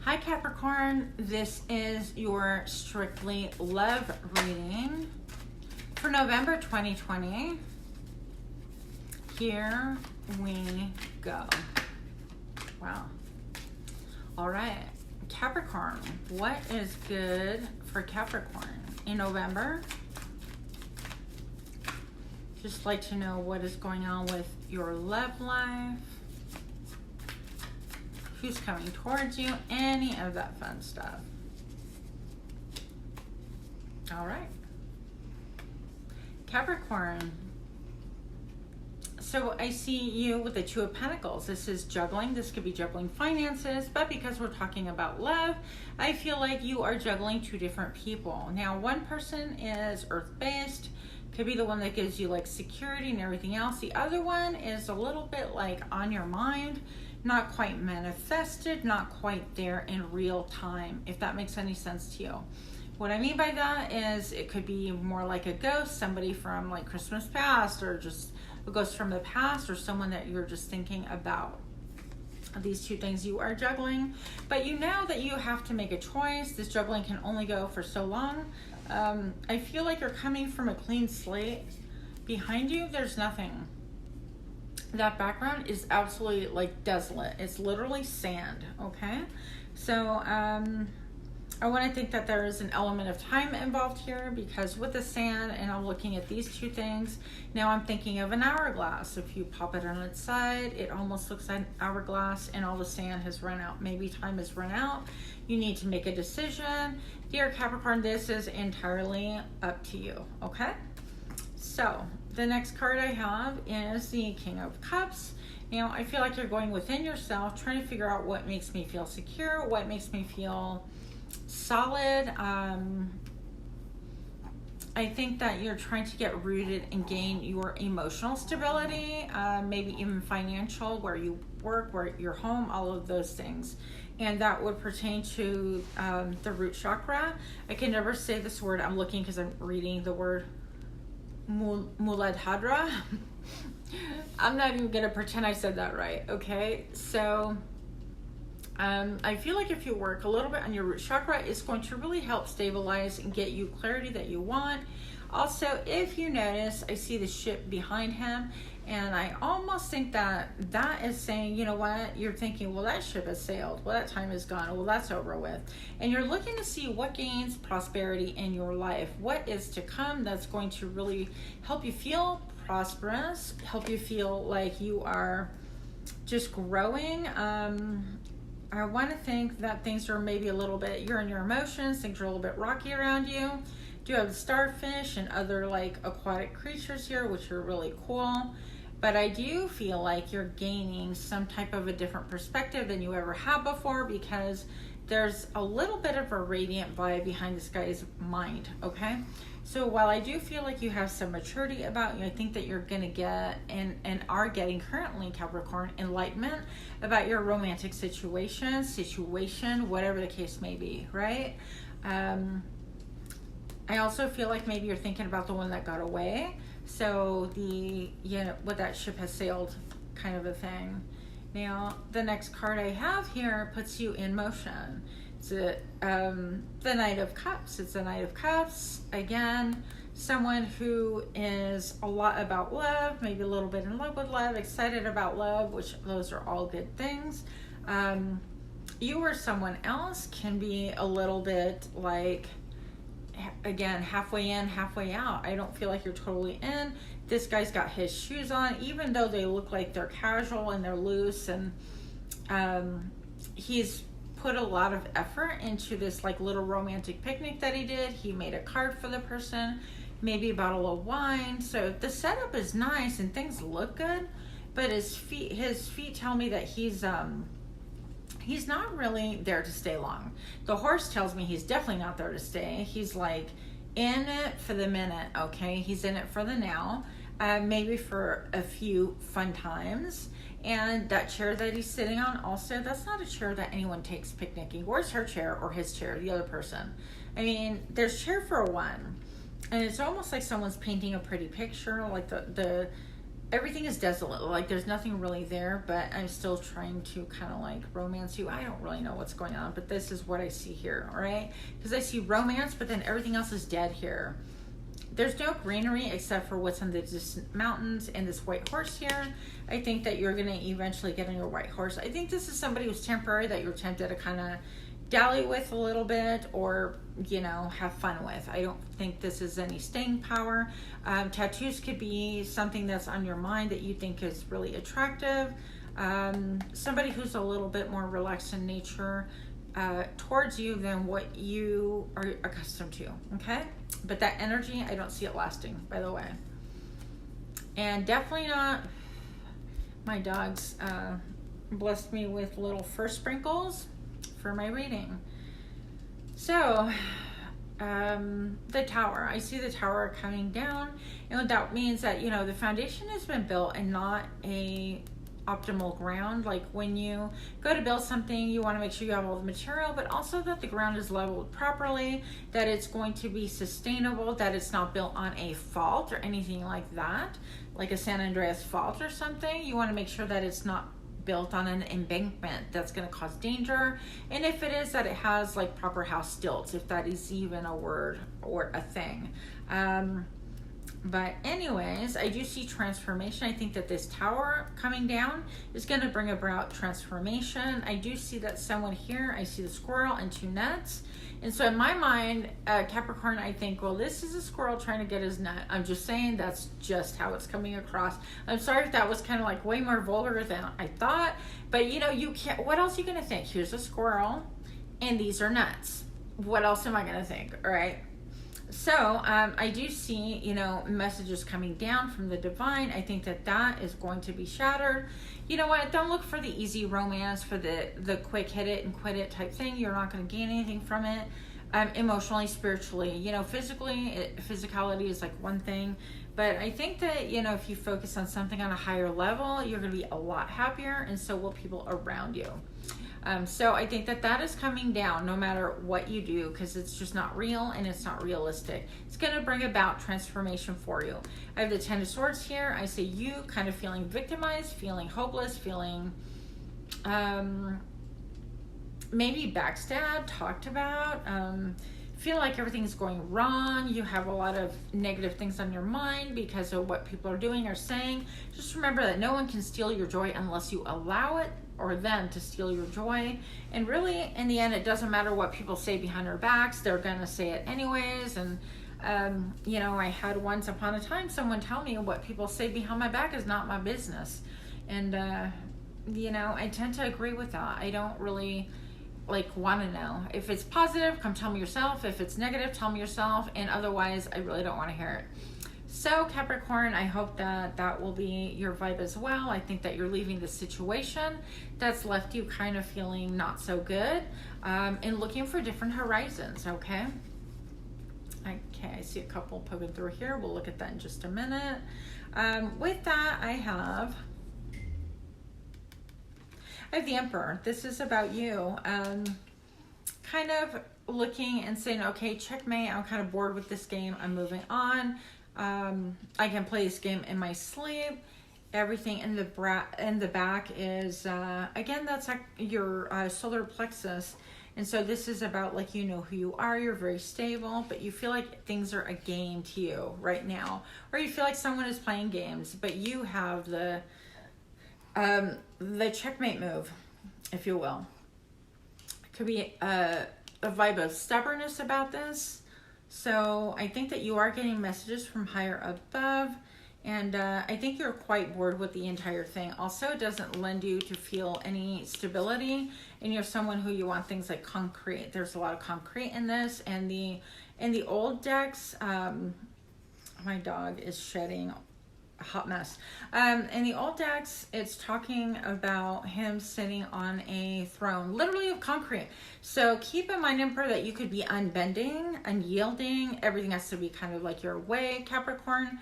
Hi Capricorn, this is your strictly love reading for November 2020. Here we go. Wow. All right, Capricorn, what is good for Capricorn in November? Just like to know what is going on with your love life. Who's coming towards you, any of that fun stuff. All right. Capricorn. So I see you with the Two of Pentacles. This is juggling. This could be juggling finances, but because we're talking about love, I feel like you are juggling two different people. Now, one person is earth-based, could be the one that gives you like security and everything else. The other one is a little bit like on your mind, not quite manifested, not quite there in real time, if that makes any sense to you. What I mean by that is it could be more like a ghost, somebody from like Christmas past, or just a ghost from the past, or someone that you're just thinking about. These two things you are juggling, but you know that you have to make a choice. This juggling can only go for so long. I feel like you're coming from a clean slate. Behind you, there's nothing. That background is absolutely like desolate. It's literally sand, okay? So I want to think that there is an element of time involved here, because with the sand, and I'm looking at these two things, now I'm thinking of an hourglass. If you pop it on its side, it almost looks like an hourglass, and all the sand has run out. Maybe time has run out. You need to make a decision. Dear Capricorn, this is entirely up to you, okay? So the next card I have is the King of Cups. Now, I feel like you're going within yourself, trying to figure out what makes me feel secure, what makes me feel solid. I think that you're trying to get rooted and gain your emotional stability, maybe even financial, where you work, where your home, all of those things. And that would pertain to the root chakra. I can never say this word. I'm looking because I'm reading the word Muladhara. I'm not even gonna pretend I said that right, okay? So I feel like if you work a little bit on your root chakra, it's going to really help stabilize and get you clarity that you want. Also, if you notice, I see the ship behind him, and I almost think that that is saying, you know what, you're thinking, well, that ship has sailed, well, that time is gone, well, that's over with. And you're looking to see what gains prosperity in your life, what is to come that's going to really help you feel prosperous, help you feel like you are just growing. I want to think that things are maybe a little bit, you're in your emotions, things are a little bit rocky around you. Do have starfish and other like aquatic creatures here, which are really cool. But I do feel like you're gaining some type of a different perspective than you ever have before, because there's a little bit of a radiant vibe behind this guy's mind, okay? So while I do feel like you have some maturity about you, I think that you're going to get and are getting currently, Capricorn, enlightenment about your romantic situation, whatever the case may be, right? I also feel like maybe you're thinking about the one that got away. So what that ship has sailed kind of a thing. Now, the next card I have here puts you in motion. It's the Knight of Cups. It's the Knight of Cups. Again, someone who is a lot about love, maybe a little bit in love with love, excited about love, which those are all good things. You or someone else can be a little bit like, again, halfway in, halfway out. I don't feel like you're totally in. This guy's got his shoes on, even though they look like they're casual and they're loose, and he's put a lot of effort into this like little romantic picnic that he did. He made a card for the person, maybe a bottle of wine. So the setup is nice and things look good, but his feet tell me that he's not really there to stay long. The horse tells me he's definitely not there to stay. He's like in it for the minute, okay? He's in it for the now, maybe for a few fun times. And that chair that he's sitting on, also, that's not a chair that anyone takes picnicking. Where's her chair or his chair, the other person? I mean, there's chair for one. And it's almost like someone's painting a pretty picture, like the everything is desolate. Like there's nothing really there, but I'm still trying to kind of like romance you. I don't really know what's going on, but this is what I see here, all right? Because I see romance, but then everything else is dead here. There's no greenery except for what's in the distant mountains and this white horse here. I think that you're going to eventually get on your white horse. I think this is somebody who's temporary that you're tempted to kind of dally with a little bit, or you know, have fun with. I don't think this is any staying power. Tattoos could be something that's on your mind that you think is really attractive. Somebody who's a little bit more relaxed in nature towards you than what you are accustomed to, okay? But that energy, I don't see it lasting, by the way. And definitely not, my dogs blessed me with little fur sprinkles for my reading. So the tower, I see the tower coming down, and that means that, you know, the foundation has been built and not a optimal ground. Like when you go to build something, you want to make sure you have all the material, but also that the ground is leveled properly, that it's going to be sustainable, that it's not built on a fault or anything like that, like a San Andreas fault or something. You want to make sure that it's not built on an embankment that's going to cause danger, and if it is, that it has like proper house stilts, if that is even a word or a thing. But anyways, I do see transformation. I think that this tower coming down is going to bring about transformation. I do see that someone here, I see the squirrel and 2 nuts. And so in my mind, Capricorn, I think, well, this is a squirrel trying to get his nut. I'm just saying that's just how it's coming across. I'm sorry if that was kind of like way more vulgar than I thought. But, you know, you can't, what else are you going to think? Here's a squirrel and these are nuts. What else am I going to think? All right. So I do see, you know, messages coming down from the divine. I think that that is going to be shattered. You know what? Don't look for the easy romance, for the quick hit it and quit it type thing. You're not going to gain anything from it. Emotionally, spiritually, you know, physicality is like one thing. But I think that, you know, if you focus on something on a higher level, you're going to be a lot happier, and so will people around you. So I think that that is coming down no matter what you do, because it's just not real and it's not realistic. It's going to bring about transformation for you. I have the 10 of Swords here. I see you kind of feeling victimized, feeling hopeless, feeling maybe backstabbed, talked about, feel like everything's going wrong. You have a lot of negative things on your mind because of what people are doing or saying. Just remember that no one can steal your joy unless you allow it or them to steal your joy. And really, in the end, it doesn't matter what people say behind our backs. They're gonna say it anyways. And you know, I had once upon a time someone tell me what people say behind my back is not my business. And you know, I tend to agree with that. I don't really like want to know. If it's positive, come tell me yourself. If it's negative, tell me yourself. And otherwise, I really don't want to hear it. So Capricorn, I hope that that will be your vibe as well. I think that you're leaving the situation that's left you kind of feeling not so good, and looking for different horizons, okay? Okay, I see a couple poking through here. We'll look at that in just a minute. With that, I have the Emperor. This is about you. Kind of looking and saying, okay, checkmate. I'm kind of bored with this game. I'm moving on. I can play this game in my sleep. Everything in the back is, again, that's like your solar plexus. And so this is about, like, you know who you are. You're very stable, but you feel like things are a game to you right now. Or you feel like someone is playing games, but you have the checkmate move, if you will. It could be a vibe of stubbornness about this. So I think that you are getting messages from higher above, and I think you're quite bored with the entire thing. Also, it doesn't lend you to feel any stability, and you're someone who you want things like concrete. There's a lot of concrete in this, and in the old decks, my dog is shedding a hot mess. In the old decks, it's talking about him sitting on a throne, literally of concrete. So keep in mind, Emperor, that you could be unbending, unyielding. Everything has to be kind of like your way, Capricorn.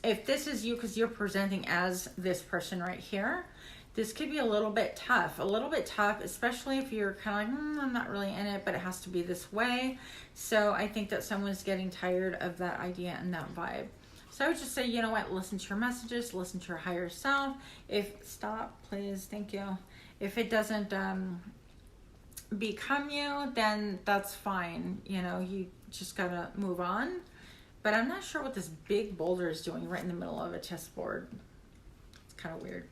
If this is you, because you're presenting as this person right here, this could be a little bit tough, especially if you're kind of like, I'm not really in it, but it has to be this way. So I think that someone's getting tired of that idea and that vibe. So I would just say, you know what, listen to your messages, listen to your higher self. Stop, please, thank you. If it doesn't become you, then that's fine. You know, you just gotta move on. But I'm not sure what this big boulder is doing right in the middle of a chessboard. It's kind of weird.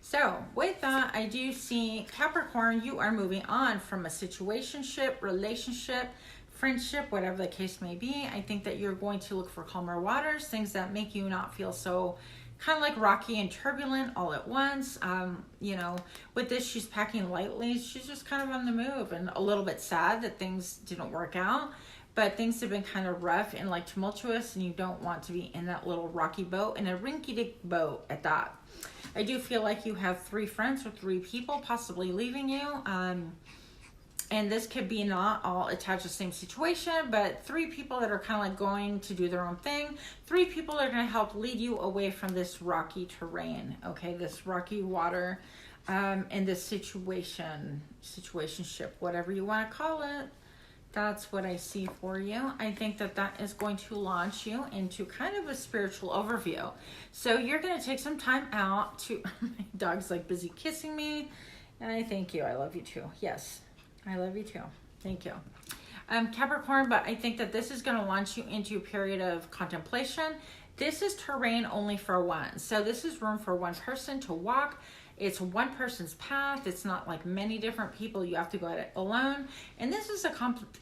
So with that, I do see Capricorn, you are moving on from a situationship, relationship, friendship, whatever the case may be. I think that you're going to look for calmer waters, things that make you not feel so kind of like rocky and turbulent all at once. You know, with this, she's packing lightly. She's just kind of on the move and a little bit sad that things didn't work out. But things have been kind of rough and like tumultuous, and you don't want to be in that little rocky boat, and a rinky-dink boat at that. I do feel like you have 3 friends or 3 people possibly leaving you. And this could be not all attached to the same situation, but 3 people that are kind of like going to do their own thing. 3 people that are going to help lead you away from this rocky terrain, okay? This rocky water, and this situationship, whatever you want to call it. That's what I see for you. I think that that is going to launch you into kind of a spiritual overview. So you're going to take some time out to, my dog's like busy kissing me. And I thank you. I love you too. Yes, I love you too. Thank you. Capricorn, but I think that this is going to launch you into a period of contemplation. This is terrain only for one. So this is room for one person to walk. It's one person's path. It's not like many different people. You have to go at it alone. And this is a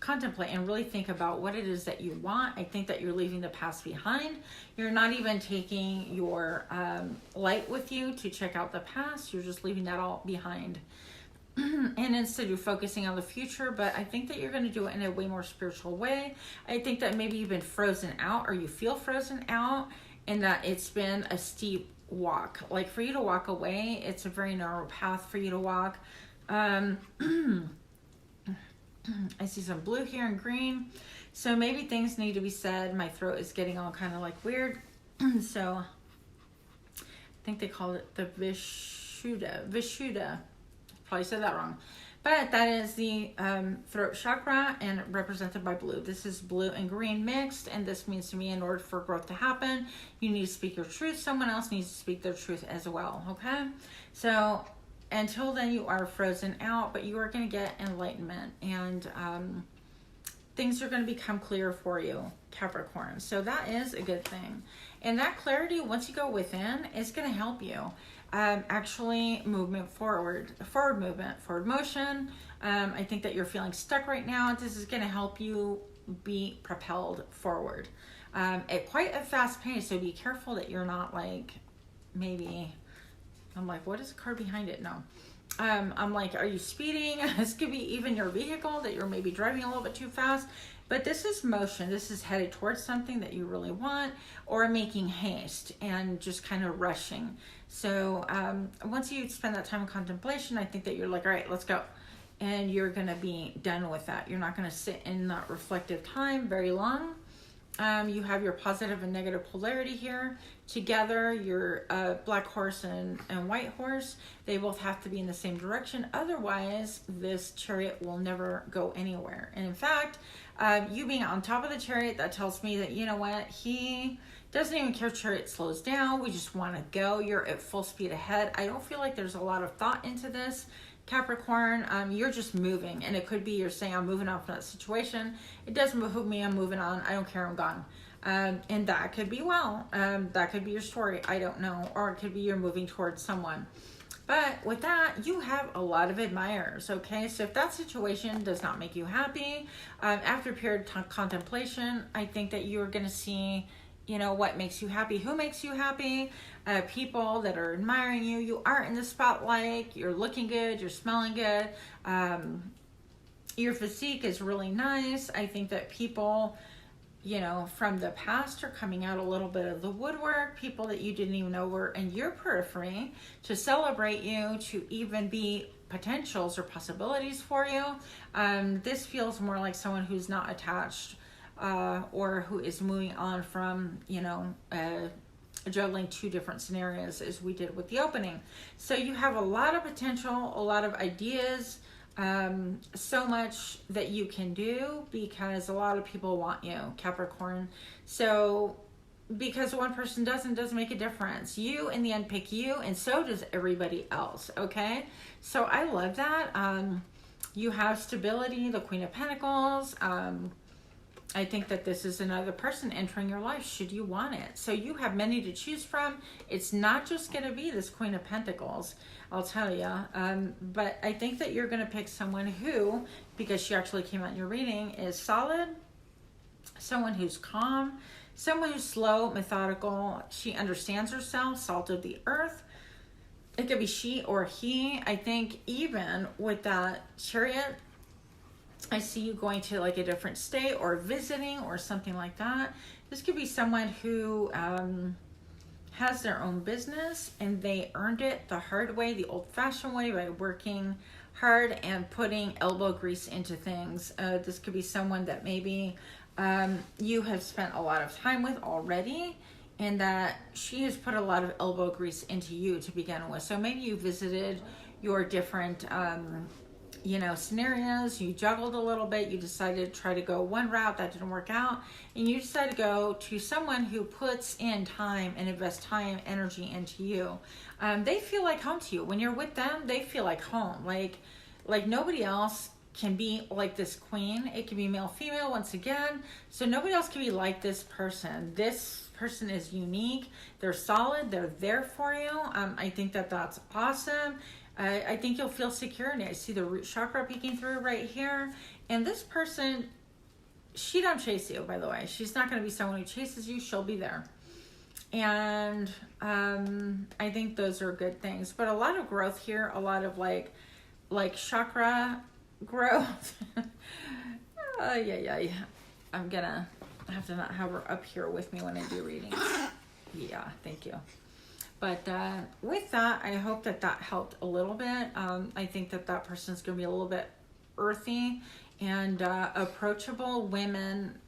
contemplate and really think about what it is that you want. I think that you're leaving the past behind. You're not even taking your light with you to check out the past. You're just leaving that all behind. And instead you're focusing on the future, but I think that you're going to do it in a way more spiritual way. I think that maybe you've been frozen out, or you feel frozen out, and that it's been a steep walk. Like for you to walk away, it's a very narrow path for you to walk. I see some blue here and green, so maybe things need to be said. My throat is getting all kind of like weird. So I think they call it the Vishuddha. Probably said that wrong, but that is the throat chakra and represented by blue. This is blue and green mixed, and this means to me in order for growth to happen, you need to speak your truth. Someone else needs to speak their truth as well, okay? So until then, you are frozen out, but you are going to get enlightenment, and things are going to become clear for you, Capricorn. So that is a good thing. And that clarity, once you go within, is going to help you. Actually movement forward movement, forward motion. I think that you're feeling stuck right now. This is going to help you be propelled forward at quite a fast pace. So be careful that you're not like, maybe, I'm like, what is the card behind it? No. I'm like, are you speeding? This could be even your vehicle that you're maybe driving a little bit too fast. But this is motion. This is headed towards something that you really want, or making haste and just kind of rushing. So once you spend that time in contemplation, I think that you're like, all right, let's go. And you're going to be done with that. You're not going to sit in that reflective time very long. You have your positive and negative polarity here together. Your black horse and white horse, they both have to be in the same direction. Otherwise, this chariot will never go anywhere. And in fact, you being on top of the chariot, that tells me that, you know what, he doesn't even care if chariot slows down. We just want to go. You're at full speed ahead. I don't feel like there's a lot of thought into this, Capricorn. You're just moving, and it could be you're saying, I'm moving on from that situation. It doesn't behoove me. I'm moving on. I don't care. I'm gone. And that could be, that could be your story. I don't know. Or it could be you're moving towards someone. But with that, you have a lot of admirers, okay? So if that situation does not make you happy, after a period of contemplation, I think that you're going to see, you know, what makes you happy, who makes you happy, people that are admiring you. You are in the spotlight. You're looking good. You're smelling good. Your physique is really nice. I think that people, you know, from the past are coming out a little bit of the woodwork. People that you didn't even know were in your periphery to celebrate you, to even be potentials or possibilities for you. This feels more like someone who's not attached or who is moving on from, you know, juggling 2 different scenarios as we did with the opening. So you have a lot of potential, a lot of ideas, so much that you can do because a lot of people want you, Capricorn. So because one person doesn't make a difference. You in the end pick you, and so does everybody else. Okay, so I love that. You have stability, the Queen of Pentacles. I think that this is another person entering your life should you want it. So you have many to choose from. It's not just going to be this Queen of Pentacles, I'll tell you. But I think that you're going to pick someone who, because she actually came out in your reading, is solid, someone who's calm, someone who's slow, methodical. She understands herself, salt of the earth. It could be she or he. I think even with that Chariot, I see you going to like a different state or visiting or something like that. This could be someone who has their own business and they earned it the hard way, the old-fashioned way, by working hard and putting elbow grease into things. This could be someone that maybe you have spent a lot of time with already, and that she has put a lot of elbow grease into you to begin with. So maybe you visited your different scenarios, you juggled a little bit, you decided to try to go one route, that didn't work out, and you decided to go to someone who puts in time and invests time, energy into you. They feel like home to you. When you're with them, they feel like home. Like nobody else can be like this queen. It can be male, female, once again. So nobody else can be like this person. This person is unique. They're solid. They're there for you. I think that that's awesome. I think you'll feel secure in it. I see the root chakra peeking through right here. And this person, she don't chase you, by the way. She's not going to be someone who chases you. She'll be there. And I think those are good things. But a lot of growth here, a lot of like chakra growth. Yeah. I'm going to have to not have her up here with me when I do readings. Yeah, thank you. But with that, I hope that helped a little bit. I think that person's going to be a little bit earthy and approachable. Women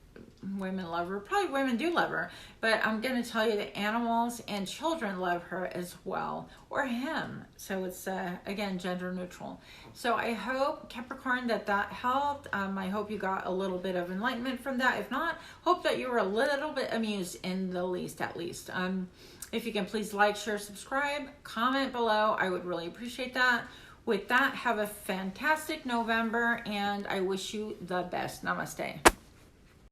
love her. Probably women do love her. But I'm going to tell you that animals and children love her as well. Or him. So it's, again, gender neutral. So I hope, Capricorn, that helped. I hope you got a little bit of enlightenment from that. If not, hope that you were a little bit amused in the least, at least. If you can please like, share, subscribe, comment below. I would really appreciate that. With that, have a fantastic November, and I wish you the best. Namaste.